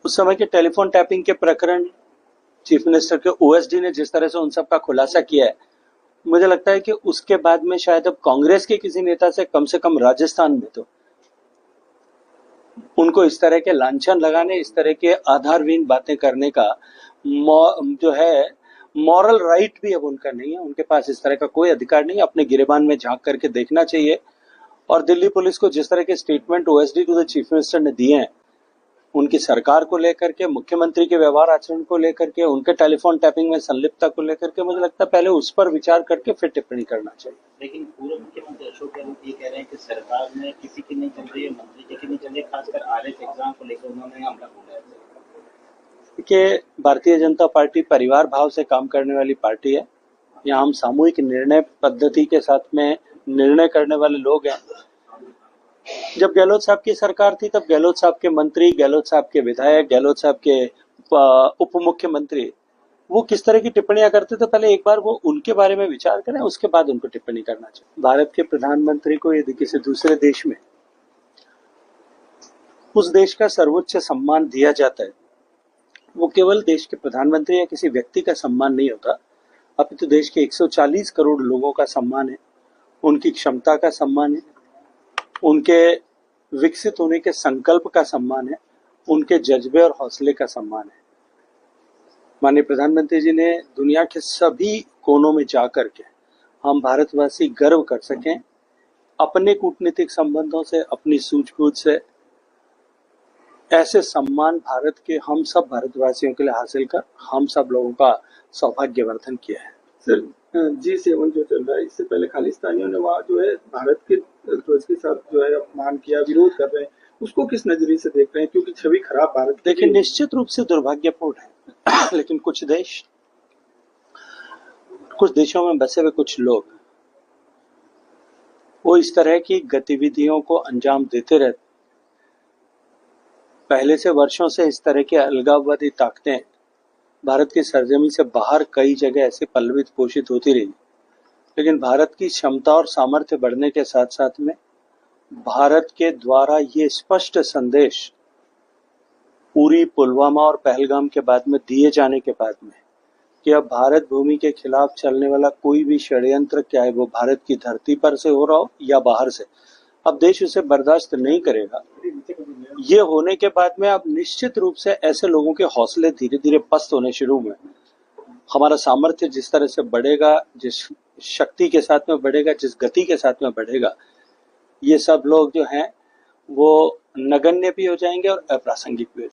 उस समय के टेलीफोन टैपिंग के प्रकरण चीफ मिनिस्टर के ओएसडी ने जिस तरह से उन सब का खुलासा किया है, मुझे लगता है कि उसके बाद में शायद अब कांग्रेस के किसी नेता से कम राजस्थान में तो उनको इस तरह के लांछन लगाने, इस तरह के आधारहीन बातें करने का जो है मॉरल राइट भी अब उनका नहीं है। उनके पास इस तरह का कोई अधिकार नहीं है। अपने गिरेबान में झांक करके देखना चाहिए। और दिल्ली पुलिस को जिस तरह के statement OSD to the chief minister ने दिए हैं, उनकी सरकार को लेकर के, मुख्यमंत्री के व्यवहार आचरण को लेकर के, उनके टेलीफोन टैपिंग में संलिप्तता को लेकर के, मुझे लगता है पहले उस पर विचार करके फिर टिप्पणी करना चाहिए। लेकिन पूर्व मुख्यमंत्री अशोक गहलोत ये कह रहे हैं कि सरकार में किसी की नहीं चल रही है, मंत्री की नहीं चल रही है, खासकर आरएस एग्जाम को लेकर उन्होंने हमला बोला है। देखिए, भारतीय जनता पार्टी परिवार भाव से काम करने वाली पार्टी है। यहाँ हम सामूहिक निर्णय पद्धति के साथ में निर्णय करने वाले लोग हैं। जब गहलोत साहब की सरकार थी तब गहलोत साहब के मंत्री, गहलोत साहब के विधायक, गहलोत साहब के उप मुख्यमंत्री वो किस तरह की टिप्पणियां करते थे, पहले एक बार वो उनके बारे में विचार करें, उसके बाद उनको टिप्पणी करना चाहिए। भारत के प्रधानमंत्री को यदि किसी दूसरे देश में उस देश का सर्वोच्च सम्मान दिया जाता है, वो केवल देश के प्रधानमंत्री या किसी व्यक्ति का सम्मान नहीं होता, अपितु देश के 140 करोड़ लोगों का सम्मान है, उनकी क्षमता का सम्मान है, उनके विकसित होने के संकल्प का सम्मान है, उनके जज्बे और हौसले का सम्मान है। माननीय प्रधानमंत्री जी ने दुनिया के सभी कोनों में जाकर के हम भारतवासी गर्व कर सकें, अपने कूटनीतिक संबंधों से, अपनी सूझबूझ से ऐसे सम्मान भारत के हम सब भारतवासियों के लिए हासिल कर हम सब लोगों का सौभाग्यवर्धन किया है। सर, G7 जो चल रहा है, इससे पहले खालिस्तानियों ने वहाँ जो है भारत के ध्वज के साथ जो है अपमान किया, विरोध कर रहे हैं, उसको किस नजरिए से देख रहे हैं, क्योंकि छवि खराब भारत की। देखिए, निश्चित रूप से दुर्भाग्यपूर्ण है लेकिन कुछ देशों में बसे हुए कुछ लोग वो इस तरह की गतिविधियों को अंजाम देते रहते। पहले से वर्षों से इस तरह के अलगाववादी ताकतें भारत की सरजमी से बाहर कई जगह ऐसे पल्लवित पोषित होती रही, लेकिन भारत की क्षमता और सामर्थ्य बढ़ने के साथ साथ में भारत के द्वारा ये स्पष्ट संदेश उरी, पुलवामा और पहलगाम के बाद में दिए जाने के बाद में कि अब भारत भूमि के खिलाफ चलने वाला कोई भी षड्यंत्र, चाहे वो भारत की धरती पर से हो रहा हो या बाहर से, अब देश उसे बर्दाश्त नहीं करेगा। ये होने के बाद में अब निश्चित रूप से ऐसे लोगों के हौसले धीरे धीरे पस्त होने शुरू हुए। हमारा सामर्थ्य जिस तरह से बढ़ेगा, जिस शक्ति के साथ में बढ़ेगा, जिस गति के साथ में बढ़ेगा, ये सब लोग जो हैं वो नगण्य भी हो जाएंगे और अप्रासंगिक भी हो जाएंगे।